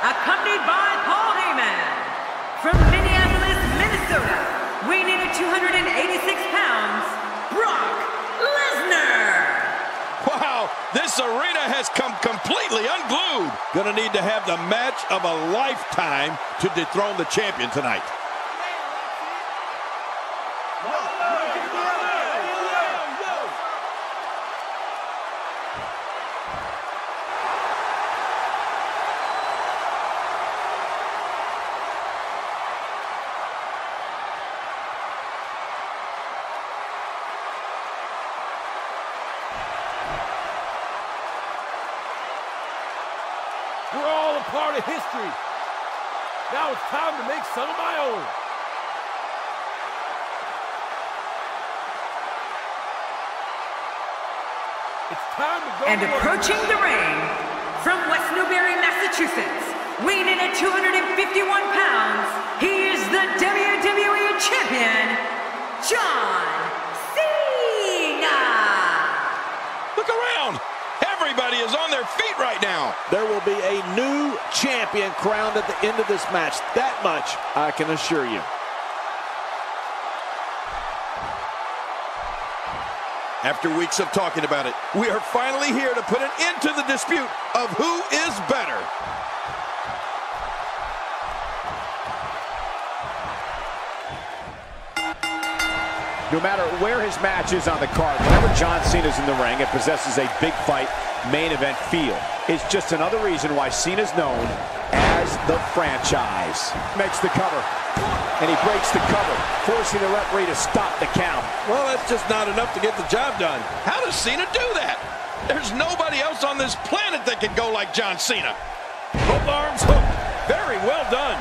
accompanied by Paul Heyman. From Minneapolis, Minnesota, weighing in at 286 pounds, Brock Lesnar. Wow, this arena has come completely unglued. Gonna need to have the match of a lifetime to dethrone the champion tonight. We're all a part of history. Now it's time to make some of my own. It's time to go. And approaching the ring, from West Newbury, Massachusetts, weighing in at 251 pounds, he is the WWE Champion, John Cena. Look around. Everybody is on their feet right now. There will be a new champion crowned at the end of this match. That much I can assure you. After weeks of talking about it, we are finally here to put an end to the dispute of who is better. No matter where his match is on the card, whenever John Cena's in the ring, it possesses a big fight, main event feel. It's just another reason why Cena's known as the franchise. Makes the cover, and he breaks the cover, forcing the referee to stop the count. Well, that's just not enough to get the job done. How does Cena do that? There's nobody else on this planet that can go like John Cena. Both arms hooked. Very well done.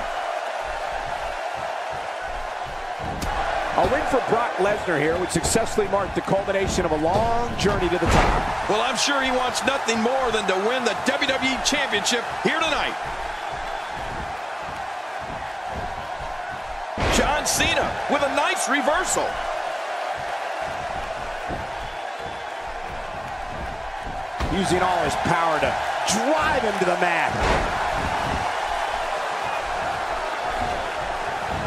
A win for Brock Lesnar here would successfully mark the culmination of a long journey to the top. Well, I'm sure he wants nothing more than to win the WWE Championship here tonight. John Cena with a nice reversal. Using all his power to drive him to the mat.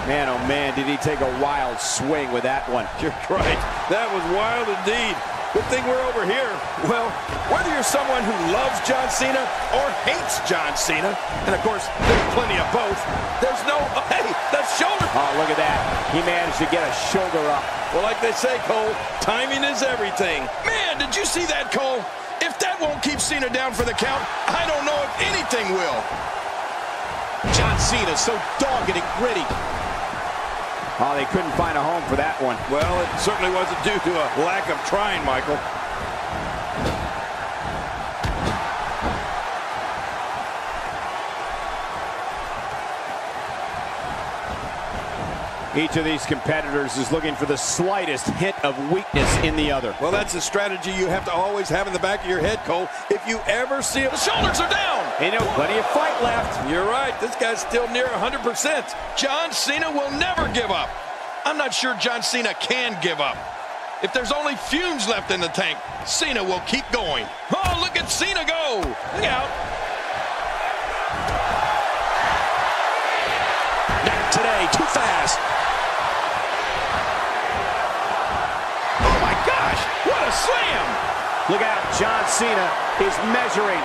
Man, oh man, did he take a wild swing with that one. You're right. That was wild indeed. Good thing we're over here. Well, whether you're someone who loves John Cena or hates John Cena, and of course, there's plenty of both, there's no, hey, that shoulder. Oh, look at that. He managed to get a shoulder up. Well, like they say, Cole, timing is everything. Man, did you see that, Cole? If that won't keep Cena down for the count, I don't know if anything will. John Cena, so dogged and gritty. Oh, they couldn't find a home for that one. Well, it certainly wasn't due to a lack of trying, Michael. Each of these competitors is looking for the slightest hint of weakness in the other. Well, that's a strategy you have to always have in the back of your head, Cole. If you ever see it, the shoulders are down. Ain't no plenty of fight left. You're right. This guy's still near 100%. John Cena will never give up. I'm not sure John Cena can give up. If there's only fumes left in the tank, Cena will keep going. Oh, look at Cena go. Look out. Not today. Too fast. Oh, my gosh. What a slam. Look out. John Cena is measuring.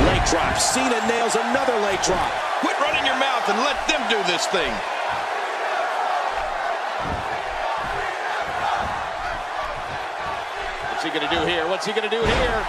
Leg drop. Cena nails another leg drop. Quit running your mouth and let them do this thing. What's he going to do here? What's he going to do here?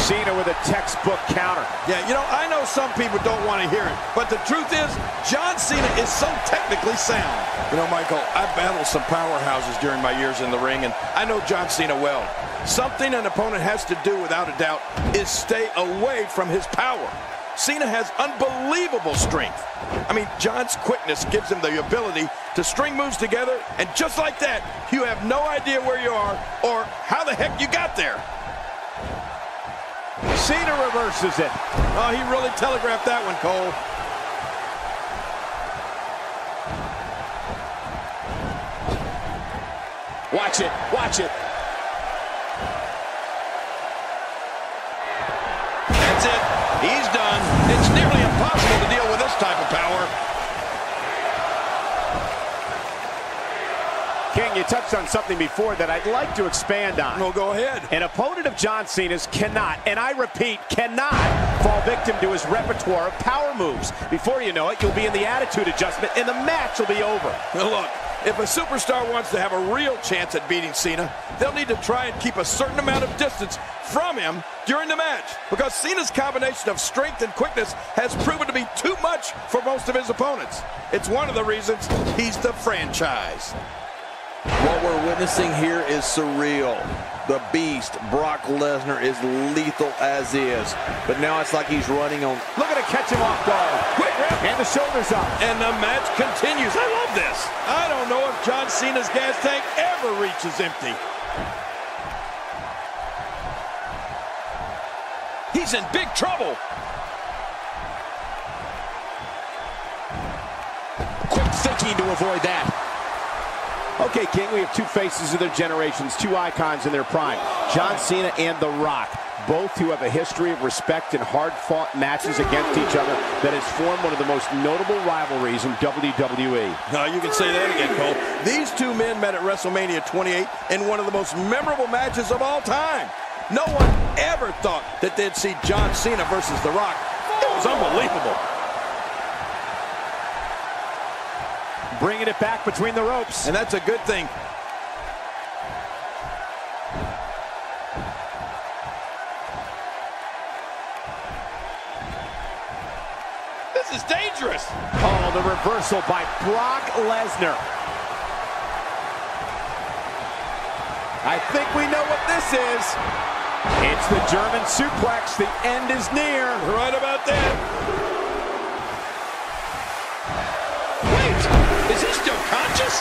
Cena with a textbook counter. Yeah, you know, I know some people don't want to hear it, but the truth is, John Cena is so technically sound. You know, Michael, I've battled some powerhouses during my years in the ring, and I know John Cena well. Something an opponent has to do, without a doubt, is stay away from his power. Cena has unbelievable strength. I mean, John's quickness gives him the ability to string moves together, and just like that, you have no idea where you are or how the heck you got there. Cena reverses it. Oh, he really telegraphed that one, Cole. Watch it, watch it. That's it. He's done. It's nearly impossible to deal with this type of power. King, you touched on something before that I'd like to expand on. No, go ahead. An opponent of John Cena's cannot, and I repeat, cannot fall victim to his repertoire of power moves. Before you know it, you'll be in the attitude adjustment, and the match will be over. Now look, if a superstar wants to have a real chance at beating Cena, they'll need to try and keep a certain amount of distance from him during the match, because Cena's combination of strength and quickness has proven to be too much for most of his opponents. It's one of the reasons he's the franchise. What we're witnessing here is surreal. The Beast, Brock Lesnar, is lethal as is. But now it's like he's running on... Look at it catch him off guard. Quick rip. And the shoulders up. And the match continues. I love this. I don't know if John Cena's gas tank ever reaches empty. He's in big trouble. Quick thinking to avoid that. Okay, King, we have two faces of their generations, two icons in their prime. John Cena and The Rock, both who have a history of respect and hard-fought matches against each other that has formed one of the most notable rivalries in WWE. You can say that again, Cole. These two men met at WrestleMania 28 in one of the most memorable matches of all time. No one ever thought that they'd see John Cena versus The Rock. It was unbelievable. Bringing it back between the ropes. And that's a good thing. This is dangerous. Oh, the reversal by Brock Lesnar. I think we know what this is. It's the German suplex. The end is near. Right about that. Is he still conscious?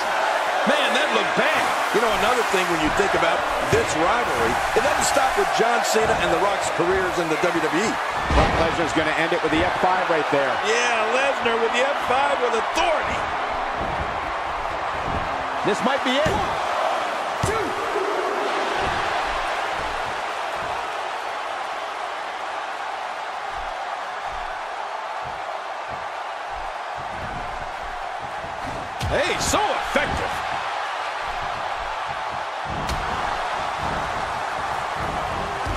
Man, that looked bad. You know, another thing when you think about this rivalry, it doesn't stop with John Cena and The Rock's careers in the WWE. Brock Lesnar's going to end it with the F5 right there. Yeah, Lesnar with the F5 with authority. This might be it. Hey, so effective.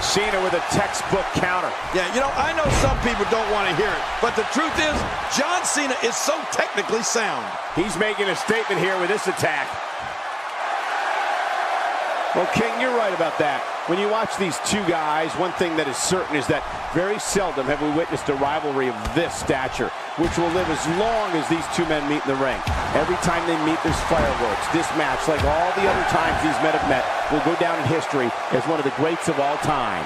Cena with a textbook counter. Yeah, you know, I know some people don't want to hear it, but the truth is, John Cena is so technically sound. He's making a statement here with this attack. Well, King, you're right about that. When you watch these two guys, one thing that is certain is that very seldom have we witnessed a rivalry of this stature, which will live as long as these two men meet in the ring. Every time they meet, there's fireworks. This match, like all the other times these men have met, will go down in history as one of the greats of all time.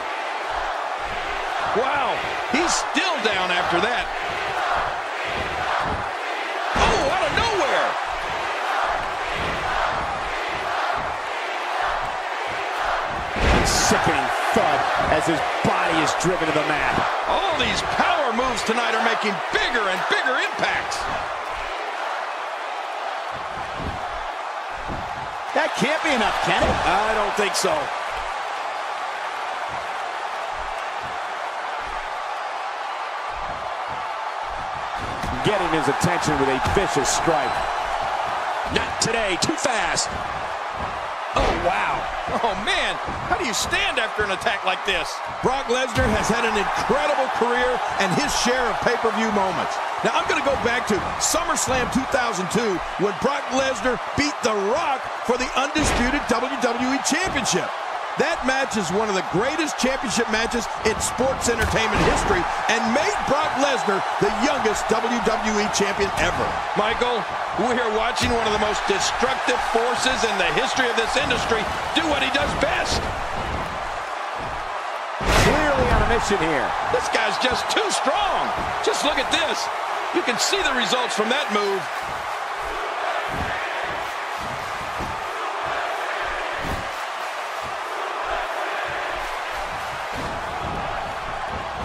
Wow, he's still down after that. Oh, out of nowhere. Sickening thud as his body is driven to the mat. All these power moves tonight are making bigger and bigger impacts. That can't be enough, can it? I don't think so. Getting his attention with a vicious strike. Not today, too fast. Oh, wow. Oh, man. How do you stand after an attack like this? Brock Lesnar has had an incredible career and his share of pay-per-view moments. Now, I'm going to go back to SummerSlam 2002 when Brock Lesnar beat The Rock for the undisputed WWE Championship. That match is one of the greatest championship matches in sports entertainment history and made Brock Lesnar the youngest WWE champion ever. Michael, we're watching one of the most destructive forces in the history of this industry do what he does best. Clearly on a mission here. This guy's just too strong. Just look at this. You can see the results from that move.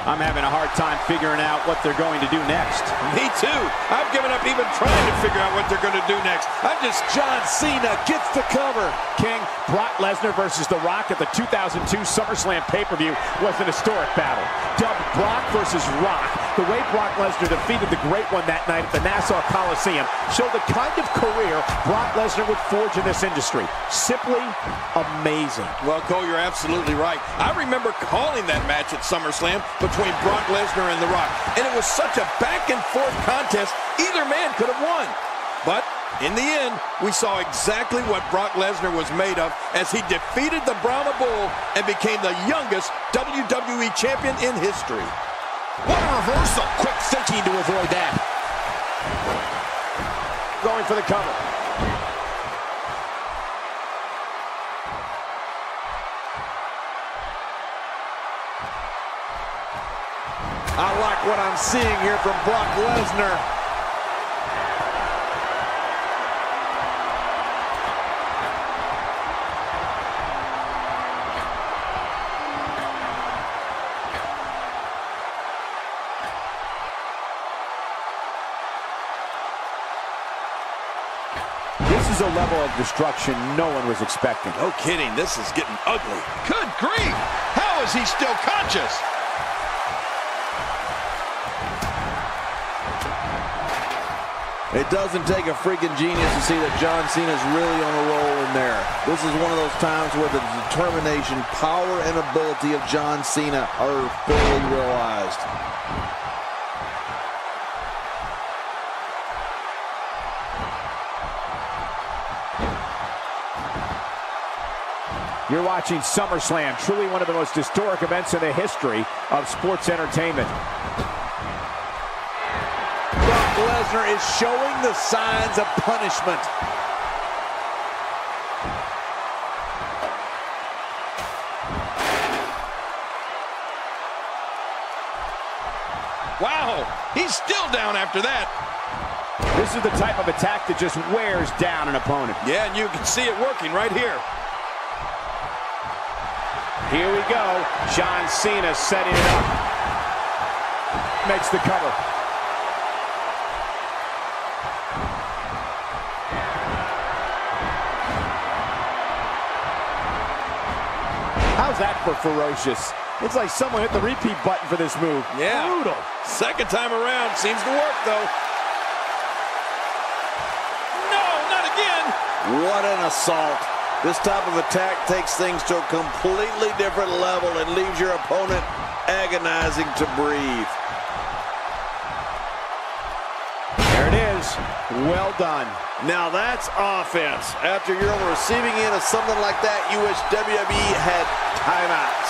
I'm having a hard time figuring out what they're going to do next. Me too. I've given up even trying to figure out what they're going to do next. John Cena gets the cover. King, Brock Lesnar versus The Rock at the 2002 SummerSlam pay-per-view was an historic battle. Dubbed Brock versus Rock, the way Brock Lesnar defeated the Great One that night at the Nassau Coliseum showed the kind of career Brock Lesnar would forge in this industry. Simply amazing. Well, Cole, you're absolutely right. I remember calling that match at SummerSlam between Brock Lesnar and The Rock, and it was such a back-and-forth contest, either man could have won. But in the end, we saw exactly what Brock Lesnar was made of as he defeated the Brahma Bull and became the youngest WWE champion in history. What a reversal! Quick thinking to avoid that. Going for the cover. I like what I'm seeing here from Brock Lesnar. This is a level of destruction no one was expecting. No kidding, this is getting ugly. Good grief! How is he still conscious? It doesn't take a freaking genius to see that John Cena's really on a roll in there. This is one of those times where the determination, power, and ability of John Cena are fully realized. You're watching SummerSlam, truly one of the most historic events in the history of sports entertainment. Brock Lesnar is showing the signs of punishment. Wow, he's still down after that. This is the type of attack that just wears down an opponent. Yeah, and you can see it working right here. Here we go. John Cena setting it up. Makes the cover. How's that for ferocious? Looks like someone hit the repeat button for this move. Yeah. Brutal. Second time around. Seems to work, though. No, not again. What an assault. This type of attack takes things to a completely different level and leaves your opponent agonizing to breathe. There it is. Well done. Now that's offense. After you're on the receiving end of something like that, you wish WWE had timeouts.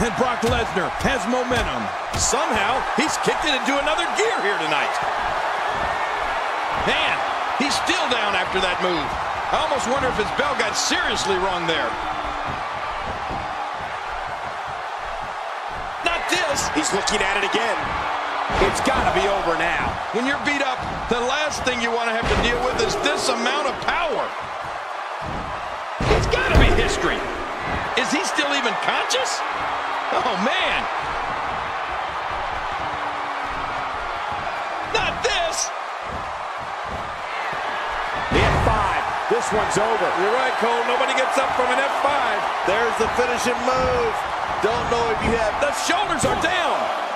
And Brock Lesnar has momentum. Somehow, he's kicked it into another gear here tonight. Man, he's still down after that move. I almost wonder if his bell got seriously wrong there. Not this. He's looking at it again. It's got to be over now. When you're beat up, the last thing you want to have to deal with is this amount of power. It's got to be history. Is he still even conscious? Oh, man. Not this. The F5. This one's over. You're right, Cole. Nobody gets up from an F5. There's the finishing move. Don't know if you have... The shoulders are down.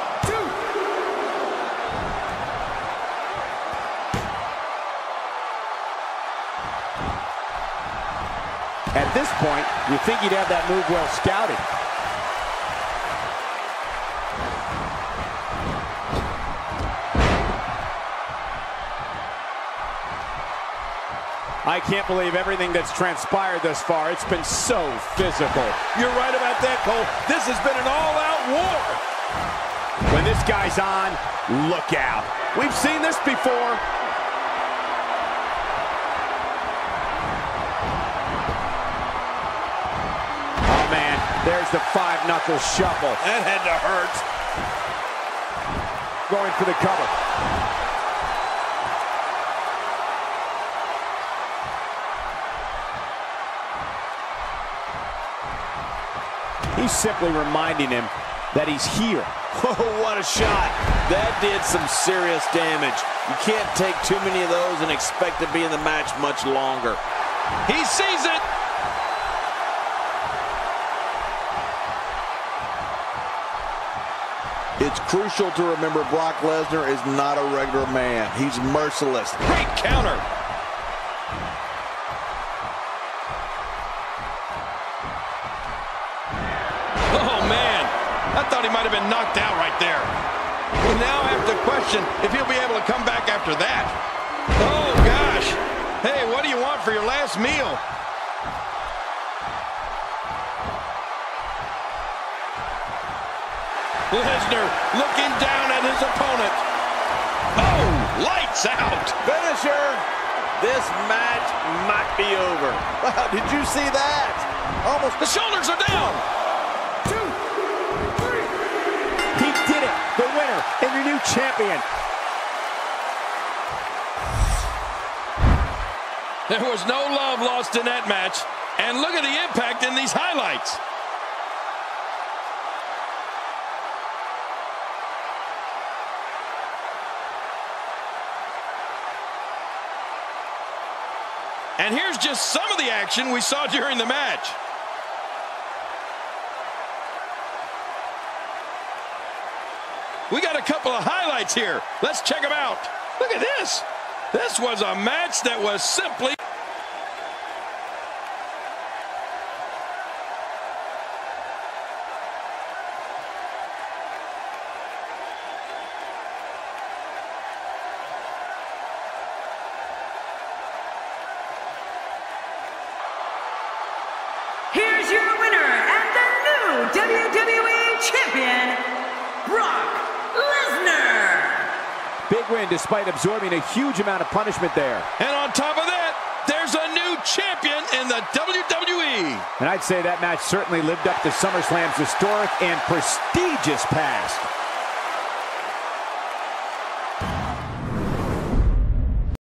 At this point, you think you'd have that move well scouted. I can't believe everything that's transpired thus far. It's been so physical. You're right about that, Cole. This has been an all-out war. When this guy's on, look out. We've seen this before. Oh, man, there's the five-knuckle shuffle. That had to hurt. Going for the cover. He's simply reminding him that he's here. Oh, what a shot. That did some serious damage. You can't take too many of those and expect to be in the match much longer. He sees it. It's crucial to remember Brock Lesnar is not a regular man. He's merciless. Great counter. Oh, man. I thought he might have been knocked out right there. We now have to question if he'll be able to come back after that. Oh, gosh. Hey, what do you want for your last meal? Lesnar looking down at his opponent. Oh, lights out. Finisher. This match might be over. Wow, did you see that? Almost. The shoulders are down. 2, 3. He did it. The winner and your new champion. There was no love lost in that match. And look at the impact in these highlights. And here's just some of the action we saw during the match. We got a couple of highlights here. Let's check them out. Look at this. This was a match that was simply... Here's your winner and the new WWE Champion, Brock Lesnar. Big win despite absorbing a huge amount of punishment there. And on top of that, there's a new champion in the WWE. And I'd say that match certainly lived up to SummerSlam's historic and prestigious past.